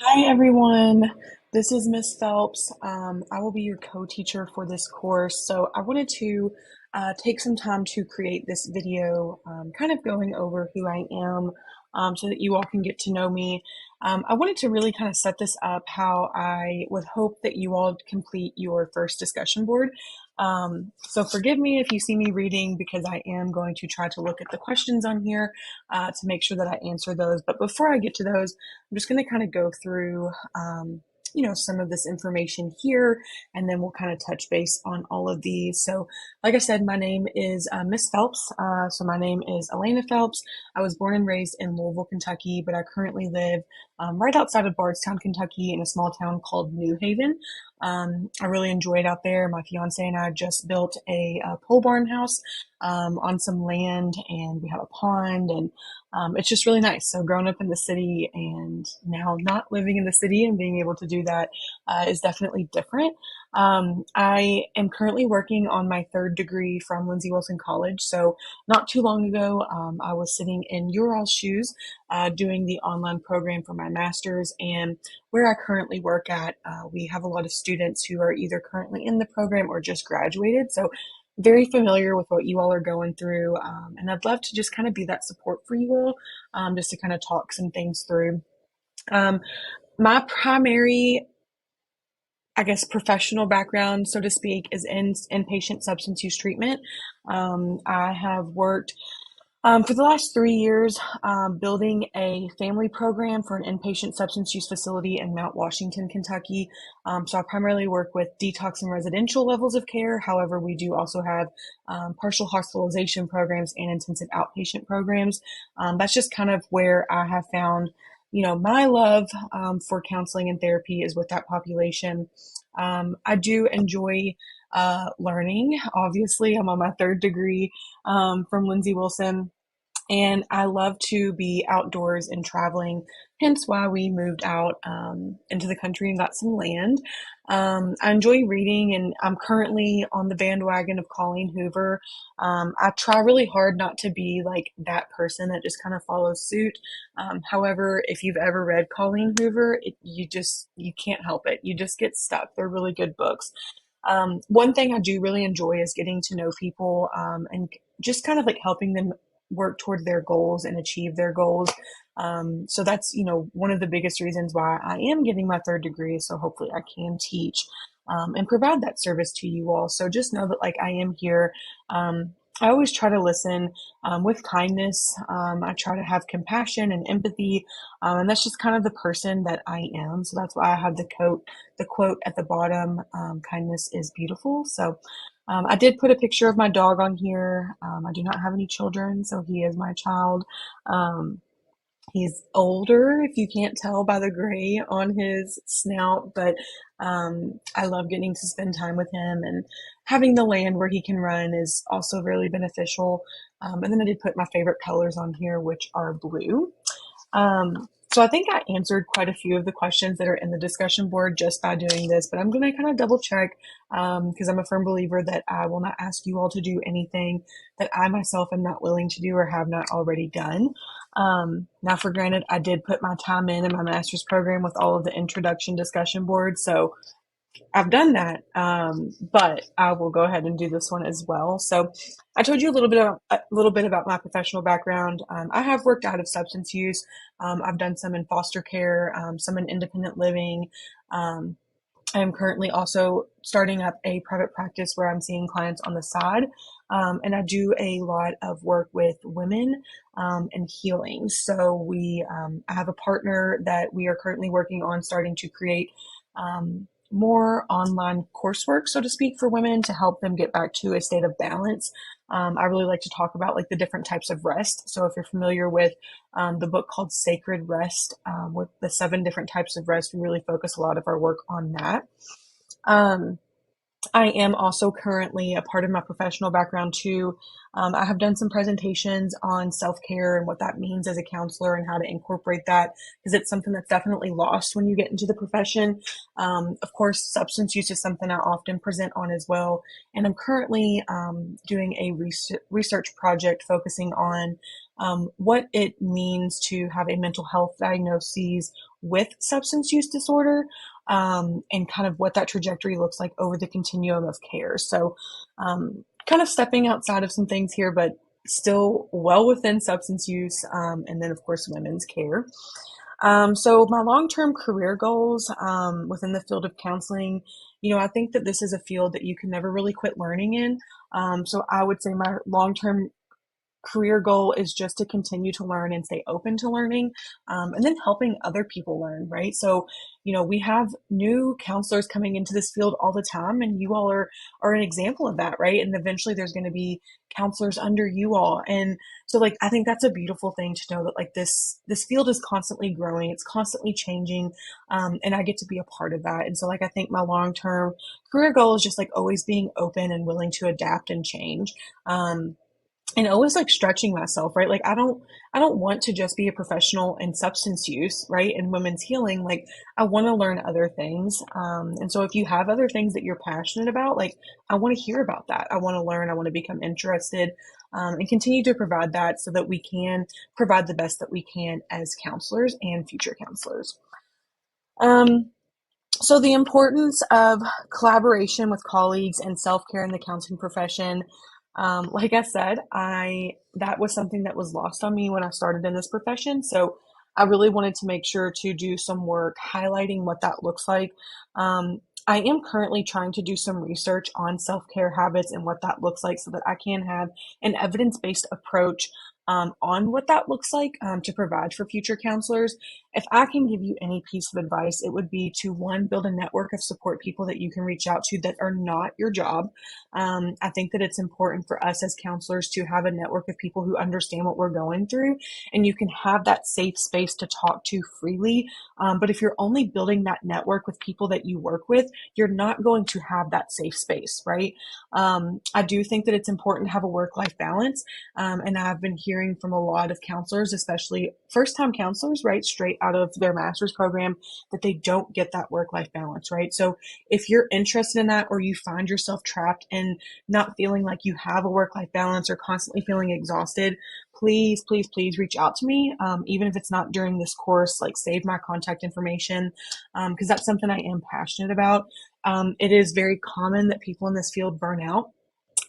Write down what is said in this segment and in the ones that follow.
Hi everyone, this is Miss Phelps. I will be your co-teacher for this course. So I wanted to take some time to create this video, kind of going over who I am, so that you all can get to know me. I wanted to really kind of set this up how I would hope that you all complete your first discussion board. So forgive me if you see me reading because I am going to try to look at the questions on here to make sure that I answer those. But before I get to those, I'm just going to kind of go through, some of this information here, and then we'll kind of touch base on all of these. So, like I said, my name is Miss Phelps. So my name is Elena Phelps. I was born and raised in Louisville, Kentucky, but I currently live right outside of Bardstown, Kentucky, in a small town called New Haven. I really enjoy it out there. My fiance and I just built a pole barn house on some land, and we have a pond, and it's just really nice. So growing up in the city and now not living in the city and being able to do that is definitely different. I am currently working on my third degree from Lindsey Wilson College. So not too long ago, I was sitting in your all's shoes doing the online program for my master's. And where I currently work at, we have a lot of students who are either currently in the program or just graduated. So very familiar with what you all are going through. And I'd love to just kind of be that support for you all, just to kind of talk some things through. Um, my primary, I guess, professional background, so to speak, is in inpatient substance use treatment. I have worked for the last 3 years, building a family program for an inpatient substance use facility in Mount Washington, Kentucky. So I primarily work with detox and residential levels of care. However, we do also have partial hospitalization programs and intensive outpatient programs. That's just kind of where I have found, my love for counseling and therapy is with that population. I do enjoy learning. Obviously, I'm on my third degree from Lindsey Wilson. And I love to be outdoors and traveling, hence why we moved out into the country and got some land. I enjoy reading, and I'm currently on the bandwagon of Colleen Hoover. I try really hard not to be like that person that just kind of follows suit. However, if you've ever read Colleen Hoover, you can't help it. You just get stuck. They're really good books. One thing I do really enjoy is getting to know people and just kind of like helping them work toward their goals and achieve their goals. So that's, one of the biggest reasons why I am getting my third degree. So hopefully I can teach and provide that service to you all. So just know that like I am here. I always try to listen with kindness. I try to have compassion and empathy, and that's just kind of the person that I am. So that's why I have the quote at the bottom: "Kindness is beautiful." So I did put a picture of my dog on here. I do not have any children, so he is my child. Um, He's older, if you can't tell by the gray on his snout, but I love getting to spend time with him, and having the land where he can run is also really beneficial. And then I did put my favorite colors on here, which are blue. So I think I answered quite a few of the questions that are in the discussion board just by doing this, but I'm going to kind of double check because I'm a firm believer that I will not ask you all to do anything that I myself am not willing to do or have not already done. Now, for granted, I did put my time in my master's program with all of the introduction discussion boards, so I've done that, but I will go ahead and do this one as well. So, I told you a little bit about my professional background. I have worked out of substance use. I've done some in foster care, some in independent living. Um, I am currently also starting up a private practice where I'm seeing clients on the side. And I do a lot of work with women and healing. So I have a partner that we are currently working on starting to create more online coursework, so to speak, for women to help them get back to a state of balance. I really like to talk about like the different types of rest. So if you're familiar with the book called Sacred Rest, with the 7 different types of rest, we really focus a lot of our work on that. Um, I am also currently a part of my professional background too. I have done some presentations on self-care and what that means as a counselor and how to incorporate that because it's something that's definitely lost when you get into the profession. Of course, substance use is something I often present on as well. And I'm currently doing a research project focusing on what it means to have a mental health diagnosis with substance use disorder, and kind of what that trajectory looks like over the continuum of care. So, kind of stepping outside of some things here, but still well within substance use, and then, of course, women's care. So my long-term career goals within the field of counseling, I think that this is a field that you can never really quit learning in. So I would say my long-term career goal is just to continue to learn and stay open to learning, and then helping other people learn, right? So, we have new counselors coming into this field all the time, and you all are an example of that, right? And eventually there's going to be counselors under you all. And so, like, I think that's a beautiful thing to know that, like, this field is constantly growing, it's constantly changing, and I get to be a part of that. And so, like, I think my long-term career goal is just like always being open and willing to adapt and change. And always like stretching myself, right? Like I don't want to just be a professional in substance use, right? And women's healing. Like I want to learn other things. And so if you have other things that you're passionate about, like I want to hear about that. I want to learn. I want to become interested, and continue to provide that so that we can provide the best that we can as counselors and future counselors. Um, so the importance of collaboration with colleagues and self-care in the counseling profession. Like I said, I that was something that was lost on me when I started in this profession. So I really wanted to make sure to do some work highlighting what that looks like. I am currently trying to do some research on self-care habits and what that looks like so that I can have an evidence-based approach on what that looks like, to provide for future counselors. If I can give you any piece of advice, it would be to one, build a network of support people that you can reach out to that are not your job. I think that it's important for us as counselors to have a network of people who understand what we're going through, and you can have that safe space to talk to freely. But if you're only building that network with people that you work with, you're not going to have that safe space, right? I do think that it's important to have a work-life balance, and I've been hearing from a lot of counselors, especially first-time counselors, right, straight out of their master's program, that they don't get that work-life balance, right? So if you're interested in that, or you find yourself trapped in not feeling like you have a work-life balance or constantly feeling exhausted, please, please, please reach out to me. Even if it's not during this course, like save my contact information, because that's something I am passionate about. It is very common that people in this field burn out.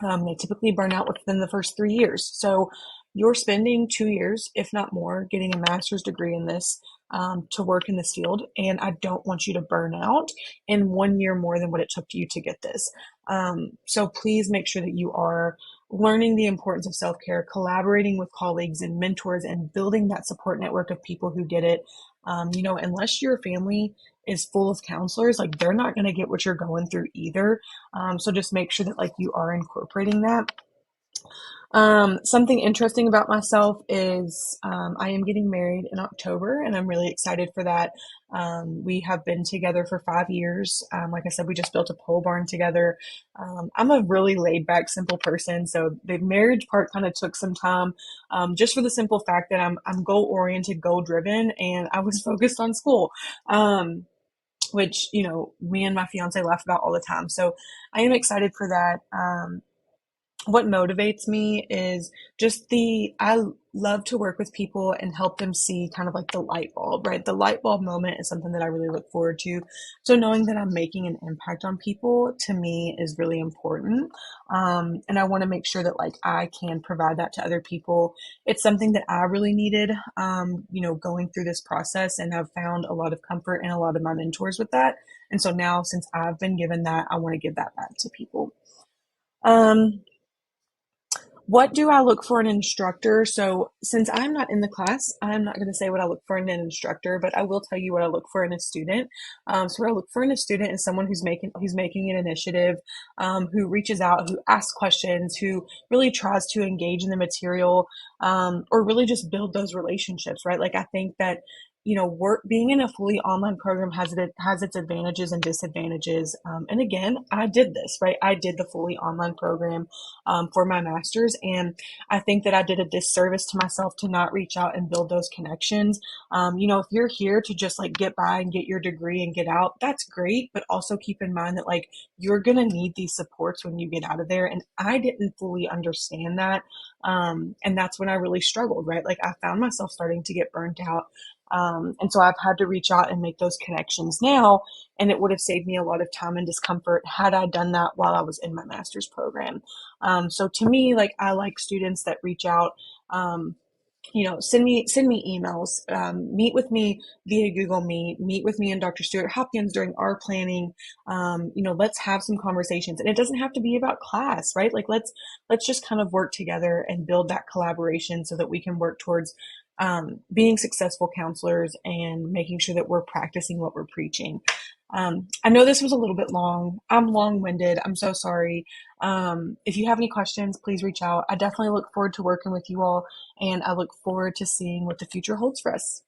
They typically burn out within the first 3 years. So you're spending 2 years, if not more, getting a master's degree in this, to work in this field. And I don't want you to burn out in 1 year more than what it took you to get this. So please make sure that you are learning the importance of self-care, collaborating with colleagues and mentors, and building that support network of people who get it. Unless your family is full of counselors, like they're not going to get what you're going through either. So just make sure that like you are incorporating that. Something interesting about myself is I am getting married in October, and I'm really excited for that. We have been together for 5 years. Like I said, we just built a pole barn together. I'm a really laid back, simple person, so the marriage part kind of took some time, just for the simple fact that I'm goal oriented, goal driven, and I was focused on school. Which me and my fiance laugh about all the time. So I am excited for that. What motivates me is just I love to work with people and help them see kind of like the light bulb, right? The light bulb moment is something that I really look forward to. So knowing that I'm making an impact on people, to me, is really important. And I want to make sure that like I can provide that to other people. It's something that I really needed, going through this process, and I've found a lot of comfort in a lot of my mentors with that. And so now, since I've been given that, I want to give that back to people. Um, what do I look for in an instructor? So, since I'm not in the class, I'm not going to say what I look for in an instructor, but I will tell you what I look for in a student. So, what I look for in a student is someone who's making an initiative, who reaches out, who asks questions, who really tries to engage in the material, or really just build those relationships, right? Like I think that work being in a fully online program has its advantages and disadvantages. And again, I did this, right? I did the fully online program, for my master's. And I think that I did a disservice to myself to not reach out and build those connections. If you're here to just like get by and get your degree and get out, that's great. But also keep in mind that like you're going to need these supports when you get out of there. And I didn't fully understand that. And that's when I really struggled, right? Like I found myself starting to get burnt out. And so I've had to reach out and make those connections now, and it would have saved me a lot of time and discomfort had I done that while I was in my master's program. So to me, like, I like students that reach out. Send me emails, meet with me via Google Meet with me and Dr. Stuart Hopkins during our planning. Let's have some conversations, and it doesn't have to be about class, right? Like, let's just kind of work together and build that collaboration so that we can work towards being successful counselors and making sure that we're practicing what we're preaching. I know this was a little bit long. I'm long-winded. I'm so sorry. If you have any questions, please reach out. I definitely look forward to working with you all, and I look forward to seeing what the future holds for us.